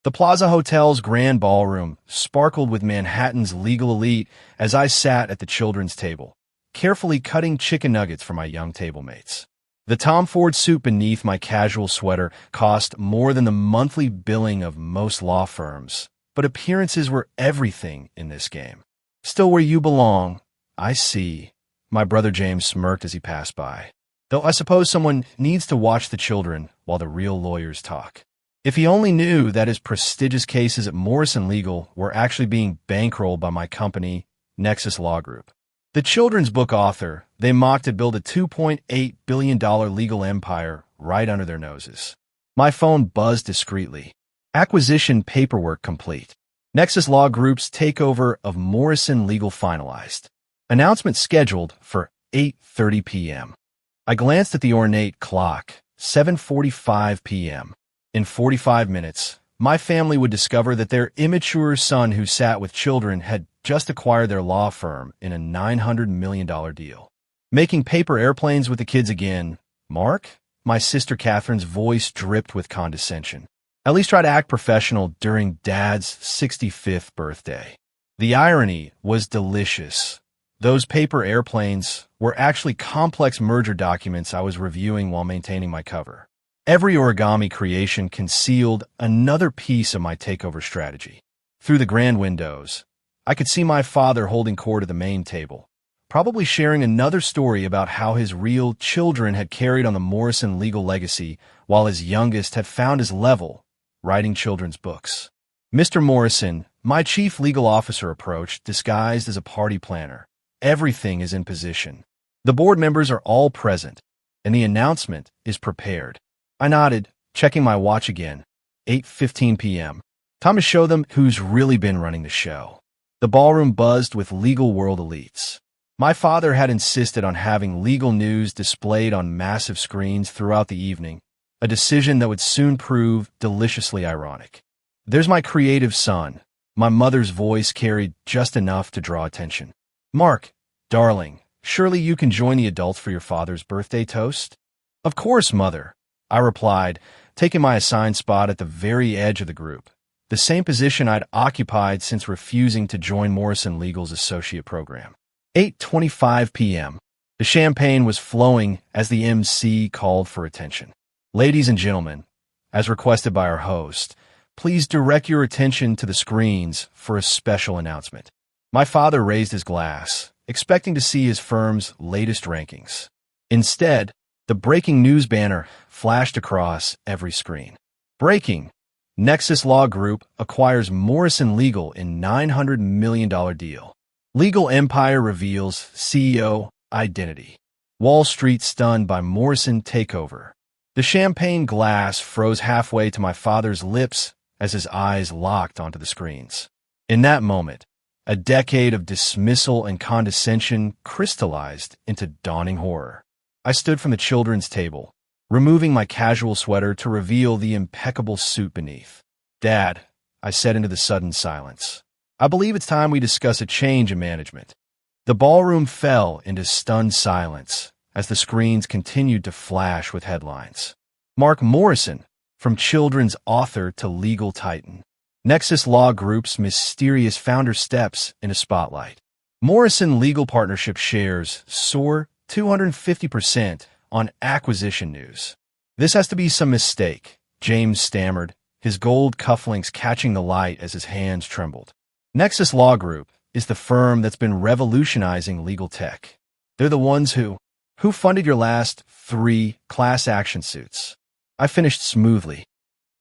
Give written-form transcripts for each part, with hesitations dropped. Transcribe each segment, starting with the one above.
The Plaza Hotel's grand ballroom sparkled with Manhattan's legal elite as I sat at the children's table, carefully cutting chicken nuggets for my young table mates. The Tom Ford suit beneath my casual sweater cost more than the monthly billing of most law firms, but appearances were everything in this game. Still where you belong, I see. My brother James smirked as he passed by. Though I suppose someone needs to watch the children while the real lawyers talk. If he only knew that his prestigious cases at Morrison Legal were actually being bankrolled by my company, Nexus Law Group. The children's book author they mocked to build a $2.8 billion legal empire right under their noses. My phone buzzed discreetly. Acquisition paperwork complete. Nexus Law Group's takeover of Morrison Legal finalized. Announcement scheduled for 8:30 p.m. I glanced at the ornate clock, 7:45 p.m. In 45 minutes, my family would discover that their immature son who sat with children had just acquired their law firm in a $900 million deal. Making paper airplanes with the kids again, Mark? My sister Catherine's voice dripped with condescension. At least try to act professional during Dad's 65th birthday. The irony was delicious. Those paper airplanes were actually complex merger documents I was reviewing while maintaining my cover. Every origami creation concealed another piece of my takeover strategy. Through the grand windows, I could see my father holding court at the main table, probably sharing another story about how his real children had carried on the Morrison legal legacy while his youngest had found his level, writing children's books. Mr. Morrison, my chief legal officer, approached, disguised as a party planner. Everything is in position. The board members are all present, and the announcement is prepared. I nodded, checking my watch again. 8:15 p.m. Time to show them who's really been running the show. The ballroom buzzed with legal world elites. My father had insisted on having legal news displayed on massive screens throughout the evening, a decision that would soon prove deliciously ironic. There's my creative son. My mother's voice carried just enough to draw attention. Mark, darling, surely you can join the adults for your father's birthday toast? Of course, Mother, I replied, taking my assigned spot at the very edge of the group, the same position I'd occupied since refusing to join Morrison Legal's associate program. 8:25 p.m. The champagne was flowing as the MC called for attention. Ladies and gentlemen, as requested by our host, please direct your attention to the screens for a special announcement. My father raised his glass, expecting to see his firm's latest rankings. Instead, the breaking news banner flashed across every screen. Breaking! Nexus Law Group acquires Morrison Legal in $900 million deal. Legal empire reveals CEO identity. Wall Street stunned by Morrison takeover. The champagne glass froze halfway to my father's lips as his eyes locked onto the screens. In that moment, a decade of dismissal and condescension crystallized into dawning horror. I stood from the children's table, removing my casual sweater to reveal the impeccable suit beneath. Dad, I said into the sudden silence, I believe it's time we discuss a change in management. The ballroom fell into stunned silence as the screens continued to flash with headlines. Mark Morrison, from children's author to legal titan. Nexus Law Group's mysterious founder steps in a spotlight. Morrison Legal Partnership shares soar 250% on acquisition news. This has to be some mistake, James stammered, his gold cufflinks catching the light as his hands trembled. Nexus Law Group is the firm that's been revolutionizing legal tech. They're the ones who funded your last 3 class action suits. I finished smoothly.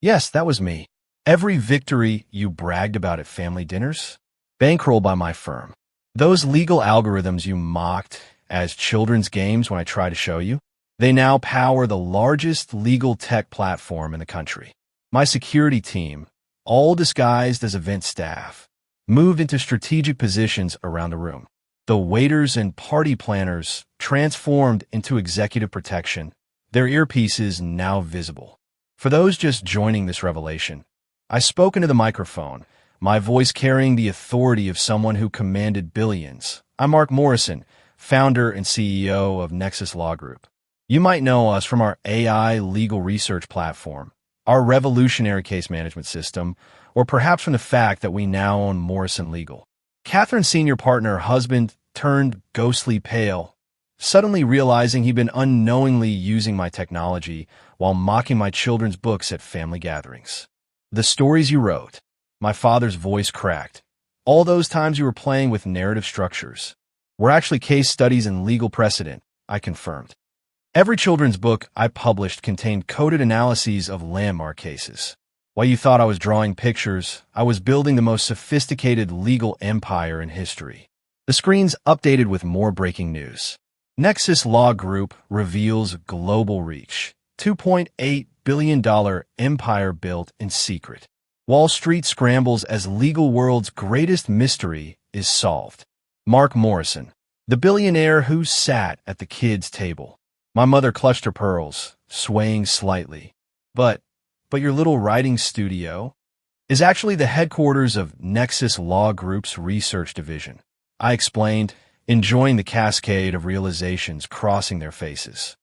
Yes, that was me. Every victory you bragged about at family dinners, bankrolled by my firm. Those legal algorithms you mocked as children's games when I try to show you, they now power the largest legal tech platform in the country. My security team, all disguised as event staff, moved into strategic positions around the room. The waiters and party planners transformed into executive protection, their earpieces now visible. For those just joining this revelation, I spoke into the microphone, my voice carrying the authority of someone who commanded billions. I'm Mark Morrison, founder and CEO of Nexus Law Group. You might know us from our AI legal research platform, our revolutionary case management system, or perhaps from the fact that we now own Morrison Legal. Catherine's senior partner, husband, turned ghostly pale, suddenly realizing he'd been unknowingly using my technology while mocking my children's books at family gatherings. The stories you wrote, my father's voice cracked. All those times you were playing with narrative structures were actually case studies in legal precedent, I confirmed. Every children's book I published contained coded analyses of landmark cases. While you thought I was drawing pictures, I was building the most sophisticated legal empire in history. The screens updated with more breaking news. Nexus Law Group reveals global reach. $2.8 billion empire built in secret. Wall Street scrambles as legal world's greatest mystery is solved. Mark Morrison, the billionaire who sat at the kids' table. My mother clutched her pearls, swaying slightly. But your little writing studio is actually the headquarters of Nexus Law Group's research division. I explained, enjoying the cascade of realizations crossing their faces.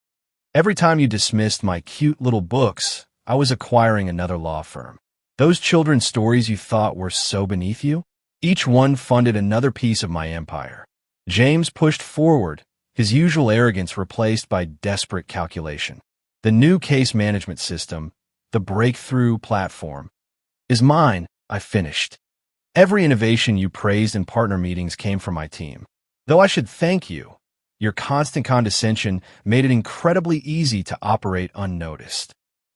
Every time you dismissed my cute little books, I was acquiring another law firm. Those children's stories you thought were so beneath you, each one funded another piece of my empire. James pushed forward, his usual arrogance replaced by desperate calculation. The new case management system, the breakthrough platform, is mine, I finished. Every innovation you praised in partner meetings came from my team. Though I should thank you, your constant condescension made it incredibly easy to operate unnoticed.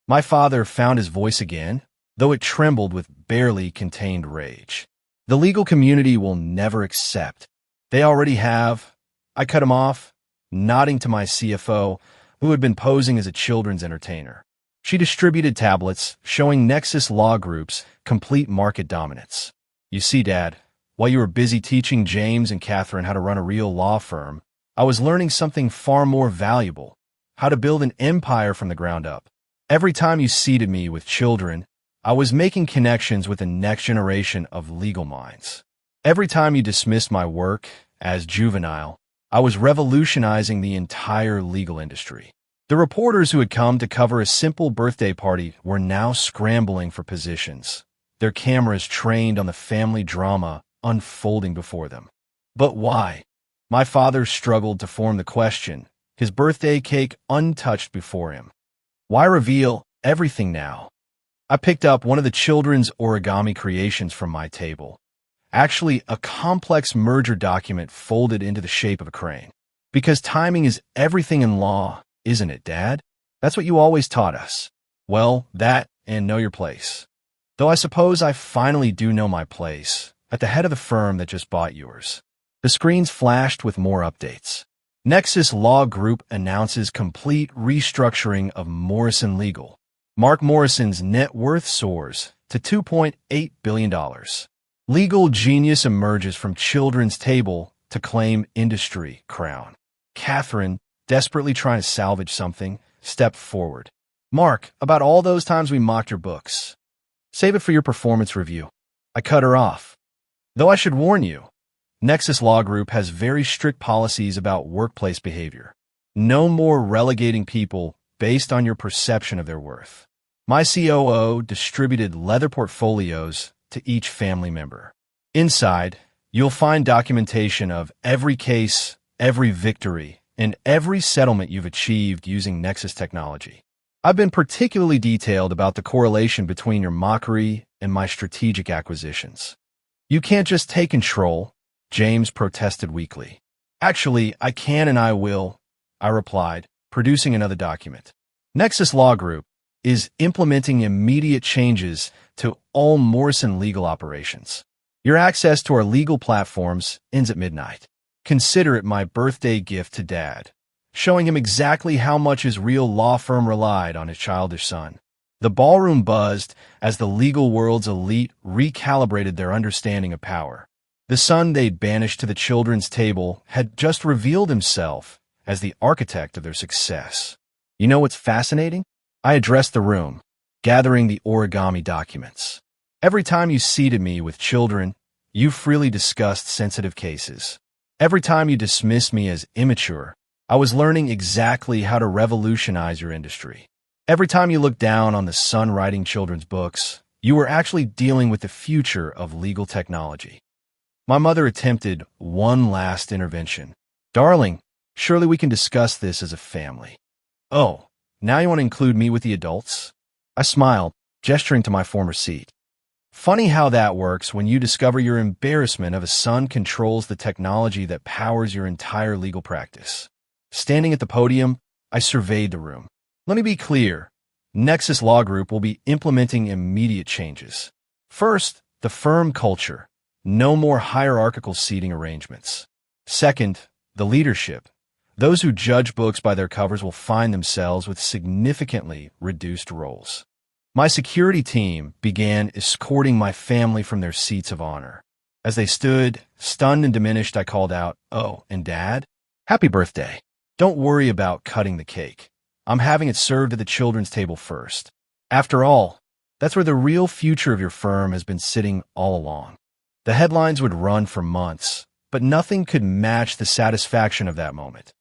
My father found his voice again, though it trembled with barely contained rage. The legal community will never accept. They already have. I cut him off, nodding to my CFO, who had been posing as a children's entertainer. She distributed tablets showing Nexus Law Group's complete market dominance. You see, Dad, while you were busy teaching James and Catherine how to run a real law firm, I was learning something far more valuable, how to build an empire from the ground up. Every time you seated me with children, I was making connections with the next generation of legal minds. Every time you dismissed my work as juvenile, I was revolutionizing the entire legal industry. The reporters who had come to cover a simple birthday party were now scrambling for positions, their cameras trained on the family drama unfolding before them. But why? My father struggled to form the question, his birthday cake untouched before him. Why reveal everything now? I picked up one of the children's origami creations from my table. Actually, a complex merger document folded into the shape of a crane. Because timing is everything in law, isn't it, Dad? That's what you always taught us. Well, that and know your place. Though I suppose I finally do know my place, at the head of the firm that just bought yours. The screens flashed with more updates. Nexus Law Group announces complete restructuring of Morrison Legal. Mark Morrison's net worth soars to $2.8 billion. Legal genius emerges from children's table to claim industry crown. Catherine, desperately trying to salvage something, stepped forward. Mark, about all those times we mocked your books. Save it for your performance review. I cut her off. Though I should warn you, Nexus Law Group has very strict policies about workplace behavior. No more relegating people based on your perception of their worth. My COO distributed leather portfolios to each family member. Inside, you'll find documentation of every case, every victory, and every settlement you've achieved using Nexus technology. I've been particularly detailed about the correlation between your mockery and my strategic acquisitions. You can't just take control, James protested weakly. Actually, I can and I will, I replied, producing another document. Nexus Law Group is implementing immediate changes to all Morrison legal operations. Your access to our legal platforms ends at midnight. Consider it my birthday gift to Dad, showing him exactly how much his real law firm relied on his childish son. The ballroom buzzed as the legal world's elite recalibrated their understanding of power. The son they'd banished to the children's table had just revealed himself as the architect of their success. You know what's fascinating? I addressed the room, gathering the origami documents. Every time you seated me with children, you freely discussed sensitive cases. Every time you dismissed me as immature, I was learning exactly how to revolutionize your industry. Every time you look down on the son writing children's books, you were actually dealing with the future of legal technology. My mother attempted one last intervention. Darling, surely we can discuss this as a family. Oh, now you want to include me with the adults? I smiled, gesturing to my former seat. Funny how that works when you discover your embarrassment of a son controls the technology that powers your entire legal practice. Standing at the podium, I surveyed the room. Let me be clear. Nexus Law Group will be implementing immediate changes. First, the firm culture. No more hierarchical seating arrangements. Second, the leadership. Those who judge books by their covers will find themselves with significantly reduced roles. My security team began escorting my family from their seats of honor. As they stood, stunned and diminished, I called out, "Oh, and Dad? Happy birthday. Don't worry about cutting the cake. I'm having it served at the children's table first. After all, that's where the real future of your firm has been sitting all along." The headlines would run for months, but nothing could match the satisfaction of that moment,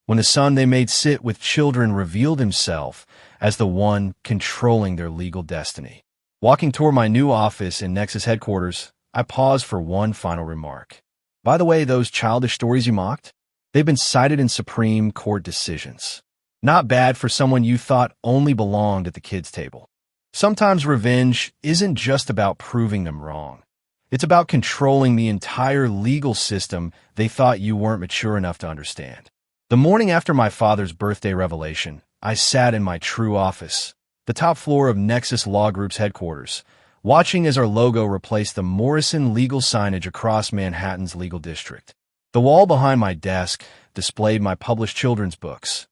when the son they made sit with children revealed himself as the one controlling their legal destiny. Walking toward my new office in Nexus headquarters, I paused for one final remark. By the way, those childish stories you mocked, they've been cited in Supreme Court decisions. Not bad for someone you thought only belonged at the kids' table. Sometimes revenge isn't just about proving them wrong. It's about controlling the entire legal system they thought you weren't mature enough to understand. The morning after my father's birthday revelation, I sat in my true office, the top floor of Nexus Law Group's headquarters, watching as our logo replaced the Morrison legal signage across Manhattan's legal district. The wall behind my desk displayed my published children's books,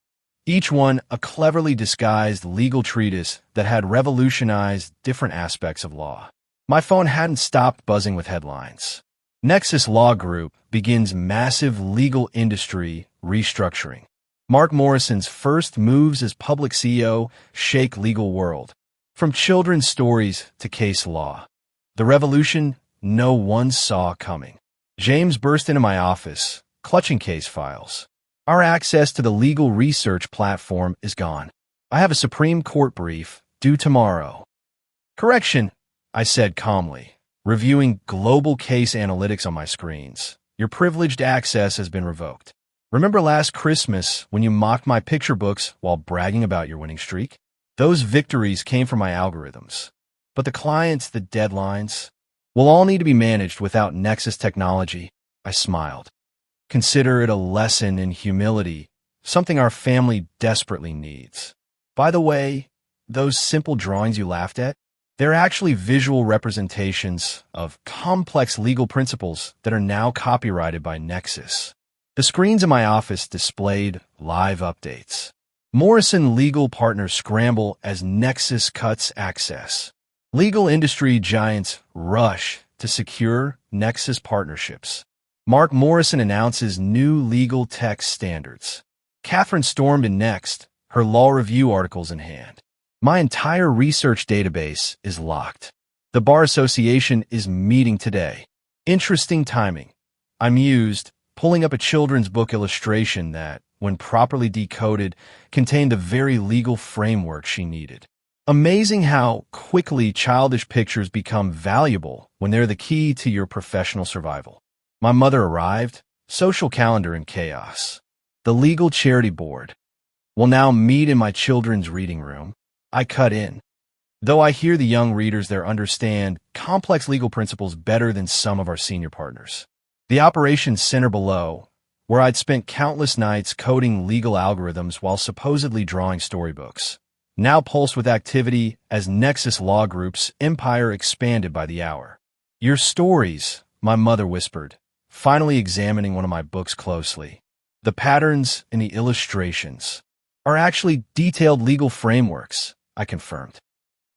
each one a cleverly disguised legal treatise that had revolutionized different aspects of law. My phone hadn't stopped buzzing with headlines. Nexus Law Group begins massive legal industry restructuring. Mark Morrison's first moves as public CEO shake legal world. From children's stories to case law. The revolution no one saw coming. James burst into my office, clutching case files. Our access to the legal research platform is gone. I have a Supreme Court brief due tomorrow. Correction, I said calmly, reviewing global case analytics on my screens. Your privileged access has been revoked. Remember last Christmas when you mocked my picture books while bragging about your winning streak? Those victories came from my algorithms. But the clients, the deadlines, will all need to be managed without Nexus technology. I smiled. Consider it a lesson in humility, something our family desperately needs. By the way, those simple drawings you laughed at, they're actually visual representations of complex legal principles that are now copyrighted by Nexus. The screens in my office displayed live updates. Morrison legal partners scramble as Nexus cuts access. Legal industry giants rush to secure Nexus partnerships. Mark Morrison announces new legal tech standards. Catherine stormed in next, her law review articles in hand. My entire research database is locked. The Bar Association is meeting today. Interesting timing. I mused, pulling up a children's book illustration that, when properly decoded, contained the very legal framework she needed. Amazing how quickly childish pictures become valuable when they're the key to your professional survival. My mother arrived, social calendar in chaos. The legal charity board will now meet in my children's reading room. I cut in. Though I hear the young readers there understand complex legal principles better than some of our senior partners. The operations center below, where I'd spent countless nights coding legal algorithms while supposedly drawing storybooks, now pulsed with activity as Nexus Law Group's empire expanded by the hour. Your stories, my mother whispered, finally examining one of my books closely. The patterns and the illustrations are actually detailed legal frameworks, I confirmed.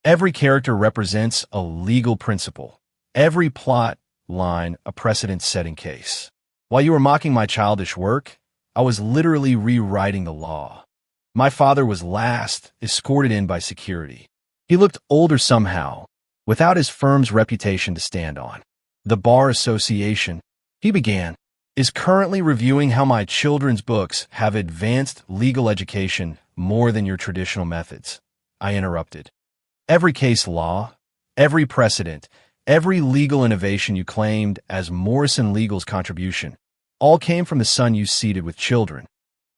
Every character represents a legal principle. Every plot line a precedent-setting case. While you were mocking my childish work, I was literally rewriting the law. My father was last, escorted in by security. He looked older somehow, without his firm's reputation to stand on. The Bar Association, he began, is currently reviewing how my children's books have advanced legal education more than your traditional methods. I interrupted. Every case law, every precedent, every legal innovation you claimed as Morrison Legal's contribution, all came from the son you seated with children.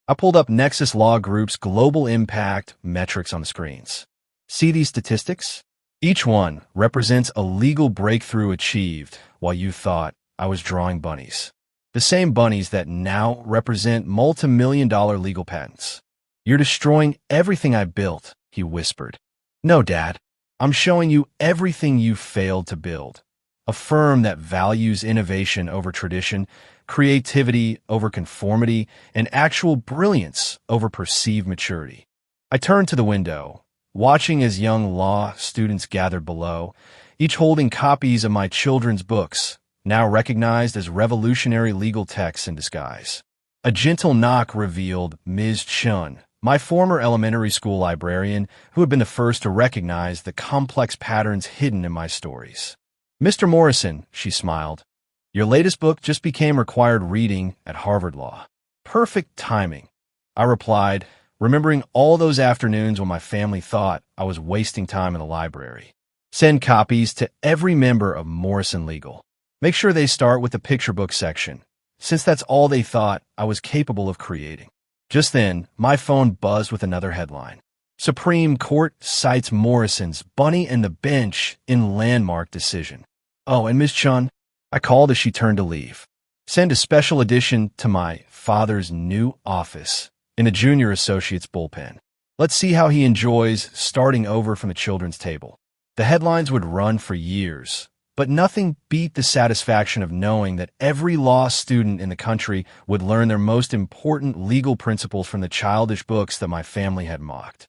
I pulled up Nexus Law Group's global impact metrics on the screens. See these statistics? Each one represents a legal breakthrough achieved while you thought I was drawing bunnies. The same bunnies that now represent multi-million-dollar legal patents. You're destroying everything I built, he whispered. No, Dad. I'm showing you everything you failed to build. A firm that values innovation over tradition, creativity over conformity, and actual brilliance over perceived maturity. I turned to the window, watching as young law students gathered below, each holding copies of my children's books, now recognized as revolutionary legal texts in disguise. A gentle knock revealed Ms. Chun, my former elementary school librarian, who had been the first to recognize the complex patterns hidden in my stories. Mr. Morrison, she smiled, your latest book just became required reading at Harvard Law. Perfect timing, I replied, remembering all those afternoons when my family thought I was wasting time in the library. Send copies to every member of Morrison Legal. Make sure they start with the picture book section, since that's all they thought I was capable of creating. Just then, my phone buzzed with another headline. Supreme Court cites Morrison's Bunny and the Bench in landmark decision. Oh, and Ms. Chun, I called as she turned to leave. Send a special edition to my father's new office in a junior associate's bullpen. Let's see how he enjoys starting over from the children's table. The headlines would run for years, but nothing beat the satisfaction of knowing that every law student in the country would learn their most important legal principles from the childish books that my family had mocked.